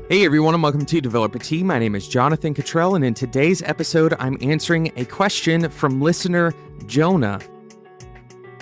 Hey everyone, and welcome to Developer Tea. My name is Jonathan Cottrell, and in today's episode, I'm answering a question from listener Jona.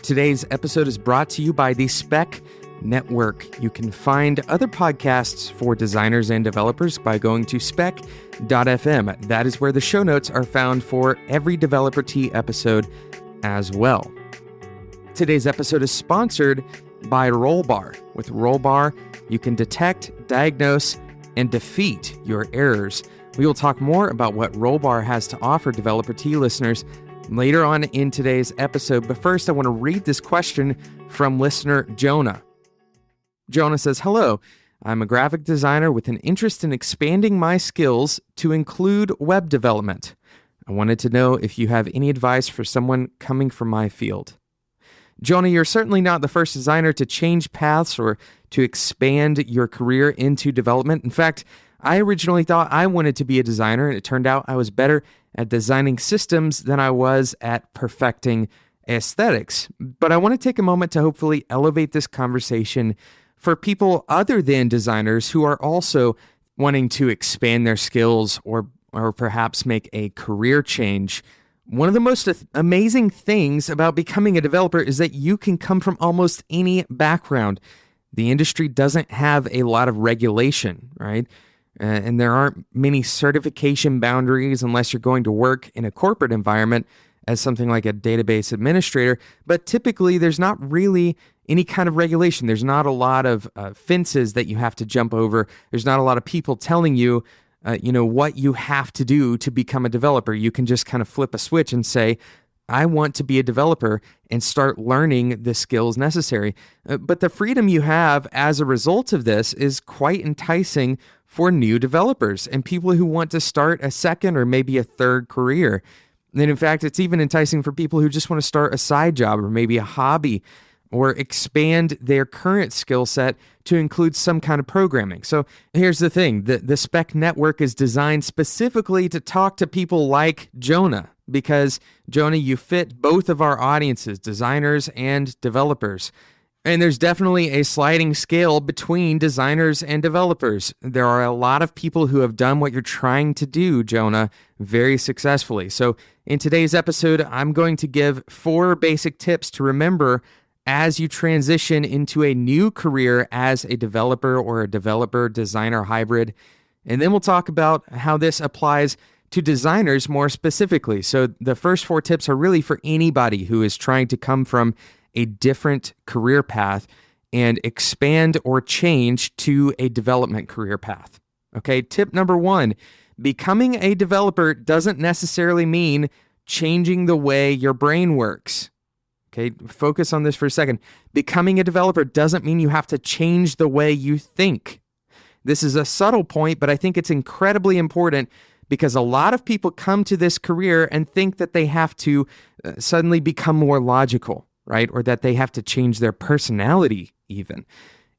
Today's episode is brought to you by the Spec Network. You can find other podcasts for designers and developers by going to spec.fm. That is where the show notes are found for every Developer Tea episode as well. Today's episode is sponsored by Rollbar. With Rollbar, you can detect, diagnose, and defeat your errors. We will talk more about what Rollbar has to offer Developer Tea listeners later on in today's episode, but first I want to read this question from listener Jona. Jona says, "Hello, I'm a graphic designer with an interest in expanding my skills to include web development. I wanted to know if you have any advice for someone coming from my field." Jona, you're certainly not the first designer to change paths or to expand your career into development. In fact, I originally thought I wanted to be a designer, and it turned out I was better at designing systems than I was at perfecting aesthetics. But I want to take a moment to hopefully elevate this conversation for people other than designers who are also wanting to expand their skills or perhaps make a career change. One of the most amazing things about becoming a developer is that you can come from almost any background. The industry doesn't have a lot of regulation, right? And there aren't many certification boundaries unless you're going to work in a corporate environment as something like a database administrator. But typically, there's not really any kind of regulation. There's not a lot of fences that you have to jump over. There's not a lot of people telling you what you have to do to become a developer. You can just kind of flip a switch and say, I want to be a developer, and start learning the skills necessary. But the freedom you have as a result of this is quite enticing for new developers and people who want to start a second or maybe a third career. And in fact, it's even enticing for people who just want to start a side job or maybe a hobby or expand their current skill set to include some kind of programming. So here's the thing. The Spec Network is designed specifically to talk to people like Jona, because, Jona, you fit both of our audiences, designers and developers. And there's definitely a sliding scale between designers and developers. There are a lot of people who have done what you're trying to do, Jona, very successfully. So in today's episode, I'm going to give 4 basic tips to remember as you transition into a new career as a developer or a developer-designer hybrid. And then we'll talk about how this applies to designers more specifically. So the first 4 tips are really for anybody who is trying to come from a different career path and expand or change to a development career path. Okay, tip number 1, becoming a developer doesn't necessarily mean changing the way your brain works. Okay, focus on this for a second. Becoming a developer doesn't mean you have to change the way you think. This is a subtle point, but I think it's incredibly important because a lot of people come to this career and think that they have to suddenly become more logical, right? Or that they have to change their personality even.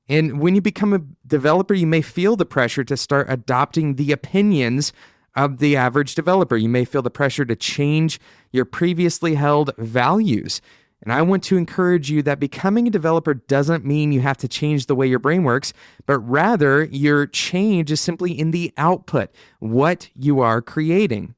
And when you become a developer, you may feel the pressure to start adopting the opinions of the average developer. You may feel the pressure to change your previously held values. And I want to encourage you that becoming a developer doesn't mean you have to change the way your brain works, but rather your change is simply in the output, what you are creating.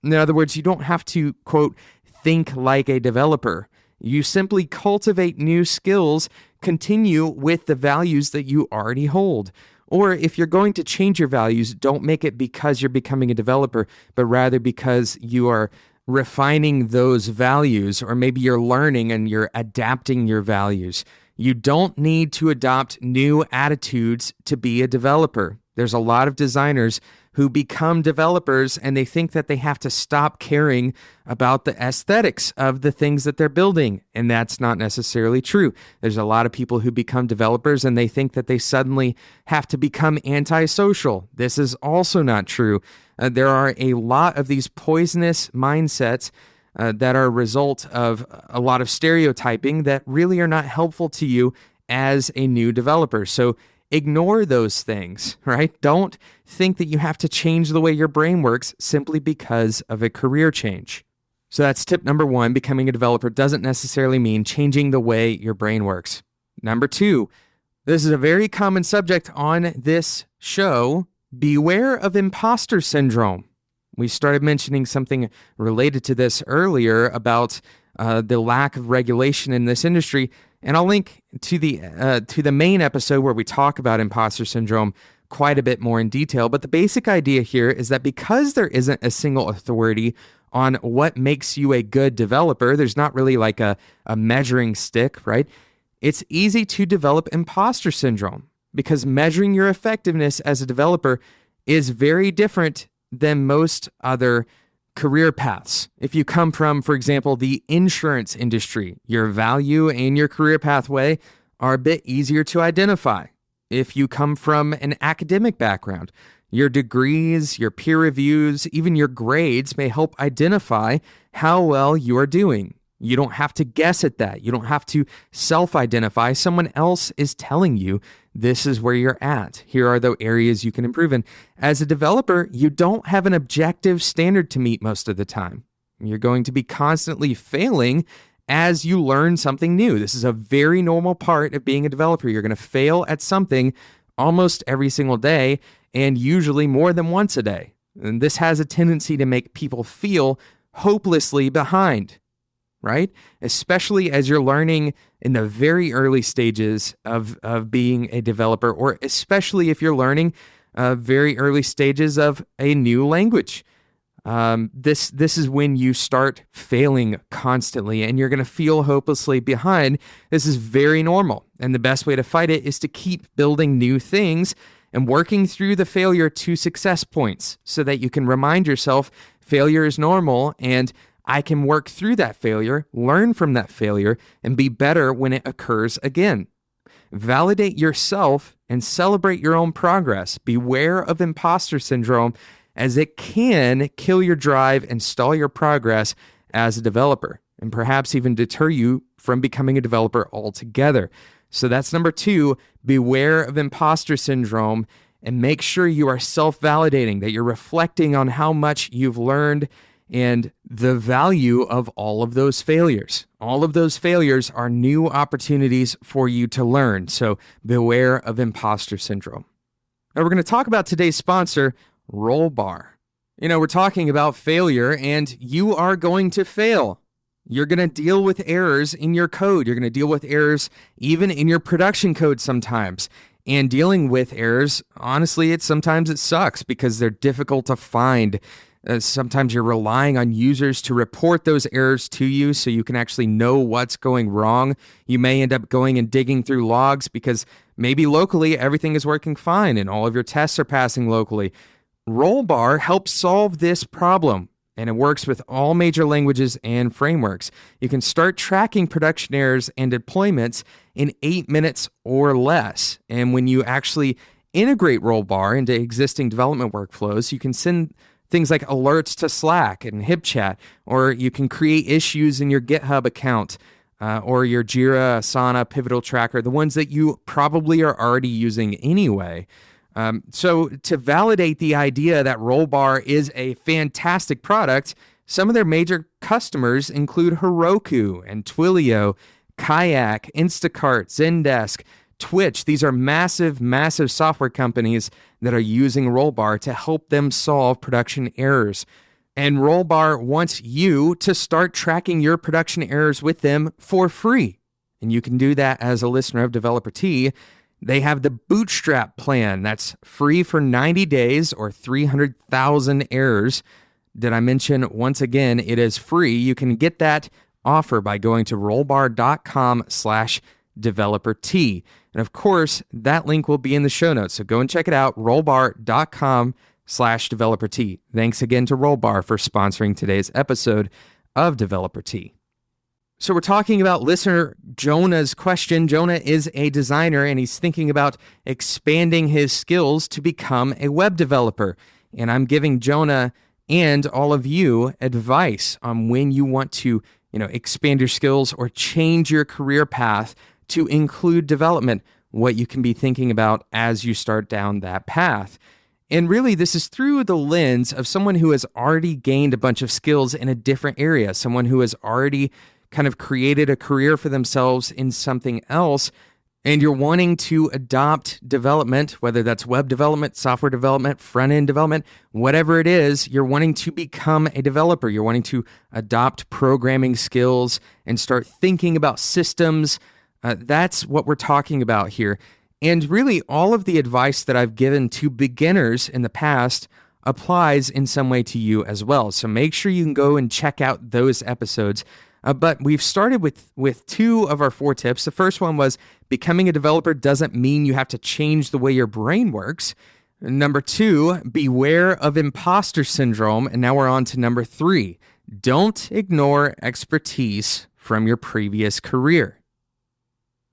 In other words, you don't have to, quote, think like a developer. You simply cultivate new skills, continue with the values that you already hold. Or if you're going to change your values, don't make it because you're becoming a developer, but rather because you are refining those values, or maybe you're learning and you're adapting your values. You don't need to adopt new attitudes to be a developer. There's a lot of designers who become developers and they think that they have to stop caring about the aesthetics of the things that they're building. And that's not necessarily true. There's a lot of people who become developers and they think that they suddenly have to become antisocial. This is also not true. There are a lot of these poisonous mindsets that are a result of a lot of stereotyping that really are not helpful to you as a new developer. So ignore those things, right? Don't think that you have to change the way your brain works simply because of a career change. So that's tip number 1. Becoming a developer doesn't necessarily mean changing the way your brain works. Number 2, this is a very common subject on this show, beware of imposter syndrome. We started mentioning something related to this earlier about the lack of regulation in this industry, and I'll link to the main episode where we talk about imposter syndrome quite a bit more in detail. But the basic idea here is that because there isn't a single authority on what makes you a good developer, there's not really like a measuring stick, right? It's easy to develop imposter syndrome because measuring your effectiveness as a developer is very different than most other career paths. If you come from, for example, the insurance industry, your value and your career pathway are a bit easier to identify. If you come from an academic background, your degrees, your peer reviews, even your grades may help identify how well you are doing. You don't have to guess at that. You don't have to self-identify. Someone else is telling you this is where you're at. Here are the areas you can improve in. As a developer, you don't have an objective standard to meet most of the time. You're going to be constantly failing as you learn something new. This is a very normal part of being a developer. You're going to fail at something almost every single day, and usually more than once a day. And this has a tendency to make people feel hopelessly behind, right? Especially as you're learning in the very early stages of being a developer, or especially if you're learning very early stages of a new language. This is when you start failing constantly and you're going to feel hopelessly behind. This is very normal. And the best way to fight it is to keep building new things and working through the failure to success points so that you can remind yourself failure is normal and I can work through that failure, learn from that failure, and be better when it occurs again. Validate yourself and celebrate your own progress. Beware of imposter syndrome, as it can kill your drive and stall your progress as a developer, and perhaps even deter you from becoming a developer altogether. So that's number 2, beware of imposter syndrome, and make sure you are self-validating, that you're reflecting on how much you've learned and the value of all of those failures. All of those failures are new opportunities for you to learn, so beware of imposter syndrome. Now we're going to talk about today's sponsor, Rollbar. We're talking about failure, and you are going to fail. You're going to deal with errors in your code. You're going to deal with errors even in your production code sometimes. And dealing with errors, honestly, sometimes it sucks because they're difficult to find. Sometimes you're relying on users to report those errors to you so you can actually know what's going wrong. You may end up going and digging through logs because maybe locally everything is working fine and all of your tests are passing locally. Rollbar helps solve this problem, and it works with all major languages and frameworks. You can start tracking production errors and deployments in 8 minutes or less. And when you actually integrate Rollbar into existing development workflows, you can send things like alerts to Slack and HipChat, or you can create issues in your GitHub account or your Jira, Asana, Pivotal Tracker, the ones that you probably are already using anyway. So to validate the idea that Rollbar is a fantastic product, some of their major customers include Heroku and Twilio, Kayak, Instacart, Zendesk, Twitch. These are massive, massive software companies that are using Rollbar to help them solve production errors. And Rollbar wants you to start tracking your production errors with them for free. And you can do that as a listener of Developer Tea. They have the Bootstrap plan that's free for 90 days or 300,000 errors. Did I mention, once again, it is free. You can get that offer by going to rollbar.com/developertea. And of course, that link will be in the show notes. So go and check it out, rollbar.com/developertea. Thanks again to Rollbar for sponsoring today's episode of Developer Tea. So we're talking about listener Jona's question. Jona is a designer, and he's thinking about expanding his skills to become a web developer. And I'm giving Jona and all of you advice on when you want to, expand your skills or change your career path to include development, what you can be thinking about as you start down that path. And really, this is through the lens of someone who has already gained a bunch of skills in a different area, someone who has already kind of created a career for themselves in something else, and you're wanting to adopt development, whether that's web development, software development, front-end development, whatever it is, you're wanting to become a developer. You're wanting to adopt programming skills and start thinking about systems. That's what we're talking about here. And really, all of the advice that I've given to beginners in the past applies in some way to you as well. So make sure you can go and check out those episodes. But we've started with 2 of our 4 tips. The first one was becoming a developer doesn't mean you have to change the way your brain works. Number 2, beware of imposter syndrome. And now we're on to number 3. Don't ignore expertise from your previous career.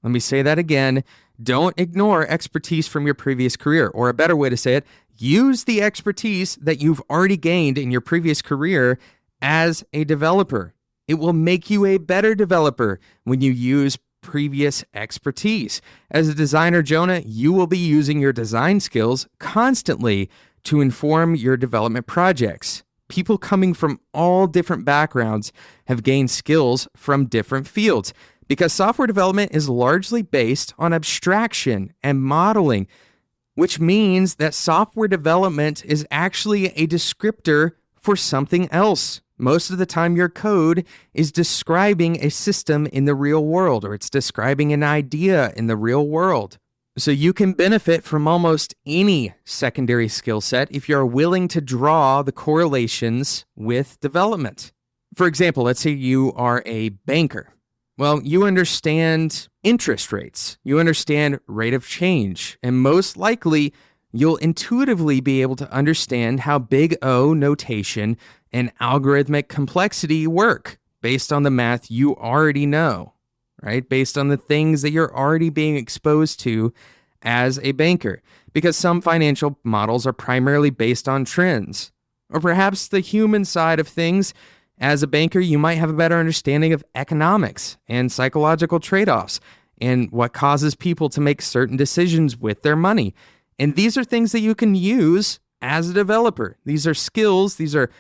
Let me say that again. Don't ignore expertise from your previous career. Or a better way to say it, use the expertise that you've already gained in your previous career as a developer. It will make you a better developer when you use previous expertise. As a designer, Jona, you will be using your design skills constantly to inform your development projects. People coming from all different backgrounds have gained skills from different fields because software development is largely based on abstraction and modeling, which means that software development is actually a descriptor for something else. Most of the time, your code is describing a system in the real world, or it's describing an idea in the real world. So you can benefit from almost any secondary skill set if you're willing to draw the correlations with development. For example, let's say you are a banker. Well, you understand interest rates, you understand rate of change, and most likely you'll intuitively be able to understand how big O notation and algorithmic complexity work based on the math you already know, right? Based on the things that you're already being exposed to as a banker, because some financial models are primarily based on trends. Or perhaps the human side of things. As a banker, you might have a better understanding of economics and psychological trade-offs and what causes people to make certain decisions with their money. And these are things that you can use as a developer. These are skills, these are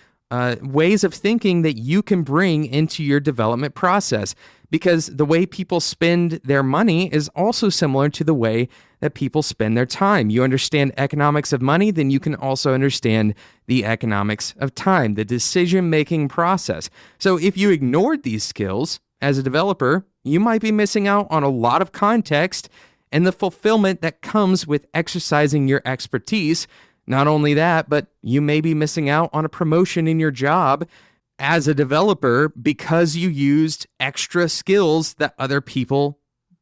ways of thinking that you can bring into your development process, because the way people spend their money is also similar to the way that people spend their time. You understand economics of money, then you can also understand the economics of time, the decision-making process. So if you ignored these skills as a developer, you might be missing out on a lot of context and the fulfillment that comes with exercising your expertise. Not only that, but you may be missing out on a promotion in your job as a developer because you used extra skills that other people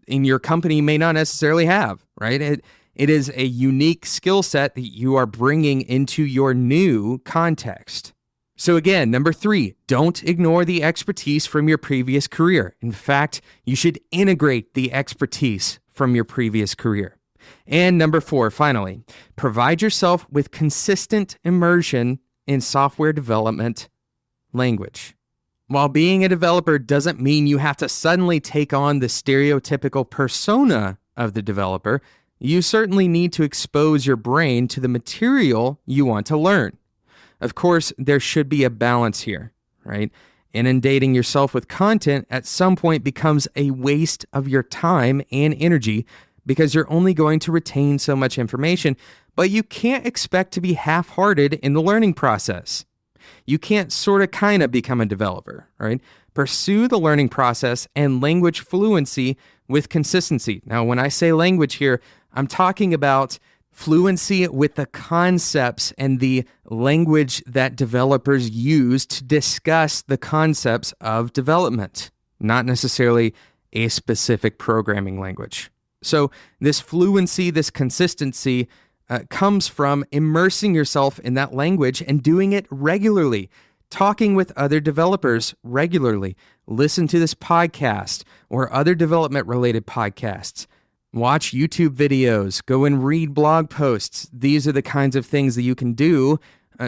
in your company may not necessarily have, right? It is a unique skill set that you are bringing into your new context. So again, number 3, don't ignore the expertise from your previous career. In fact, you should integrate the expertise from your previous career. And number 4, finally, provide yourself with consistent immersion in software development language. While being a developer doesn't mean you have to suddenly take on the stereotypical persona of the developer, you certainly need to expose your brain to the material you want to learn. Of course, there should be a balance here, right? Inundating yourself with content at some point becomes a waste of your time and energy because you're only going to retain so much information, but you can't expect to be half-hearted in the learning process. You can't sort of kind of become a developer, right? Pursue the learning process and language fluency with consistency. Now, when I say language here, I'm talking about fluency with the concepts and the language that developers use to discuss the concepts of development, not necessarily a specific programming language. So this fluency, this consistency comes from immersing yourself in that language and doing it regularly, talking with other developers regularly. Listen to this podcast or other development-related podcasts. Watch YouTube videos, go and read blog posts. These are the kinds of things that you can do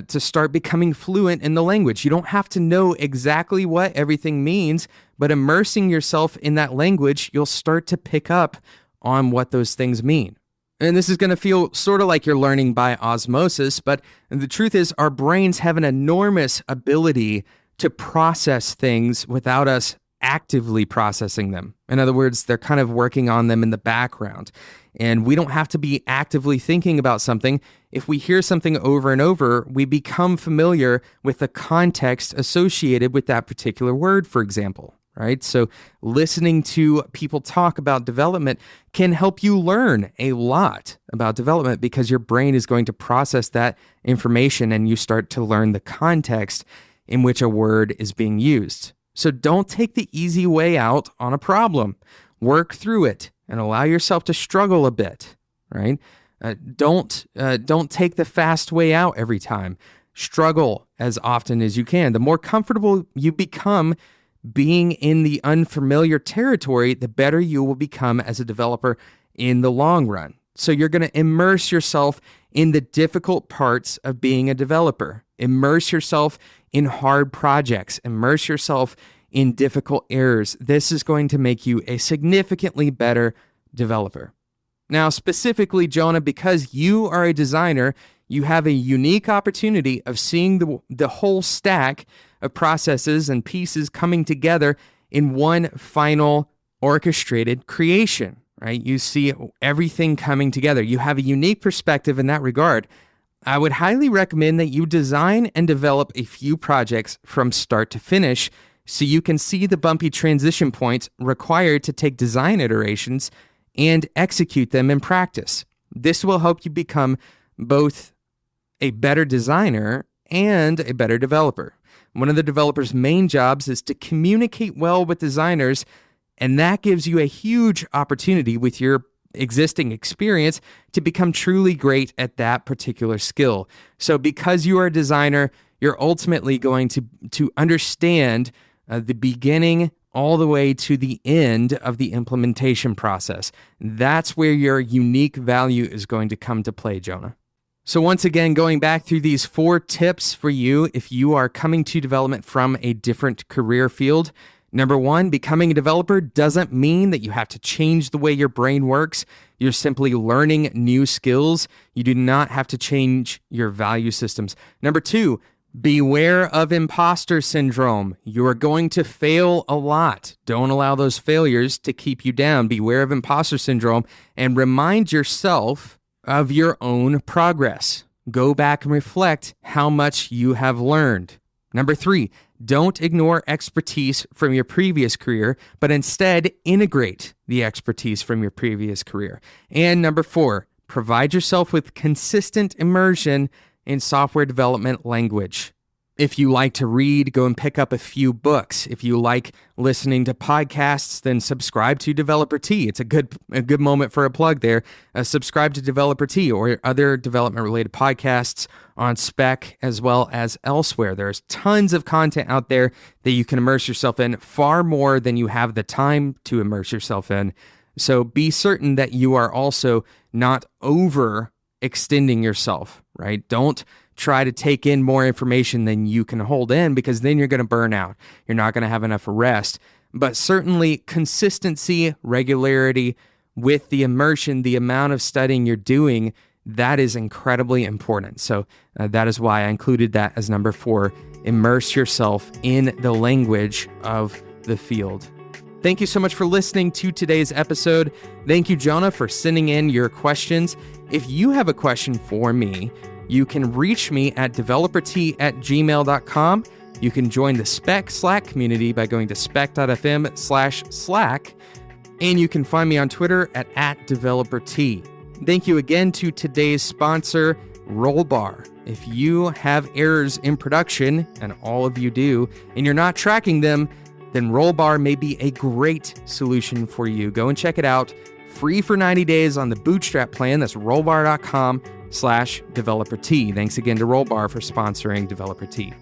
to start becoming fluent in the language. You don't have to know exactly what everything means, but immersing yourself in that language, you'll start to pick up on what those things mean. And this is going to feel sort of like you're learning by osmosis, but the truth is our brains have an enormous ability to process things without us actively processing them. In other words, they're kind of working on them in the background. And we don't have to be actively thinking about something. If we hear something over and over, we become familiar with the context associated with that particular word, for example, right? So listening to people talk about development can help you learn a lot about development because your brain is going to process that information and you start to learn the context in which a word is being used. So don't take the easy way out on a problem. Work through it and allow yourself to struggle a bit, right? Don't take the fast way out every time. Struggle as often as you can. The more comfortable you become being in the unfamiliar territory, the better you will become as a developer in the long run. So you're going to immerse yourself in the difficult parts of being a developer. Immerse yourself in hard projects. Immerse yourself in difficult errors. This is going to make you a significantly better developer. Now, specifically, Jona, because you are a designer, you have a unique opportunity of seeing the whole stack of processes and pieces coming together in one final orchestrated creation, right? You see everything coming together. You have a unique perspective in that regard. I would highly recommend that you design and develop a few projects from start to finish so you can see the bumpy transition points required to take design iterations and execute them in practice. This will help you become both a better designer and a better developer. One of the developer's main jobs is to communicate well with designers, and that gives you a huge opportunity with your existing experience to become truly great at that particular skill. So because you are a designer, you're ultimately going to understand the beginning all the way to the end of the implementation process. That's where your unique value is going to come to play, Jona. So once again, going back through these 4 tips for you if you are coming to development from a different career field. Number 1, becoming a developer doesn't mean that you have to change the way your brain works. You're simply learning new skills. You do not have to change your value systems. Number 2, beware of imposter syndrome. You are going to fail a lot. Don't allow those failures to keep you down. Beware of imposter syndrome and remind yourself of your own progress. Go back and reflect how much you have learned. Number 3, don't ignore expertise from your previous career, but instead integrate the expertise from your previous career. And number 4, provide yourself with consistent immersion in software development language. If you like to read, go and pick up a few books. If you like listening to podcasts, then subscribe to Developer Tea. It's a good moment for a plug there. Subscribe to Developer Tea or other development-related podcasts on Spec as well as elsewhere. There's tons of content out there that you can immerse yourself in, far more than you have the time to immerse yourself in. So be certain that you are also not overextending yourself, right? Don't try to take in more information than you can hold in, because then you're going to burn out. You're not going to have enough rest. But certainly consistency, regularity with the immersion, the amount of studying you're doing, that is incredibly important. So that is why I included that as number 4. Immerse yourself in the language of the field. Thank you so much for listening to today's episode. Thank you, Jona, for sending in your questions. If you have a question for me, you can reach me at developertea@gmail.com. You can join the Spec Slack community by going to spec.fm/Slack. And you can find me on Twitter at @developertea. Thank you again to today's sponsor, Rollbar. If you have errors in production, and all of you do, and you're not tracking them, then Rollbar may be a great solution for you. Go and check it out. Free for 90 days on the Bootstrap plan. That's rollbar.com/developertea. Thanks again to Rollbar for sponsoring Developer Tea.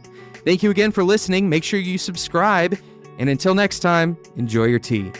Thank you again for listening. Make sure you subscribe. And until next time, enjoy your tea.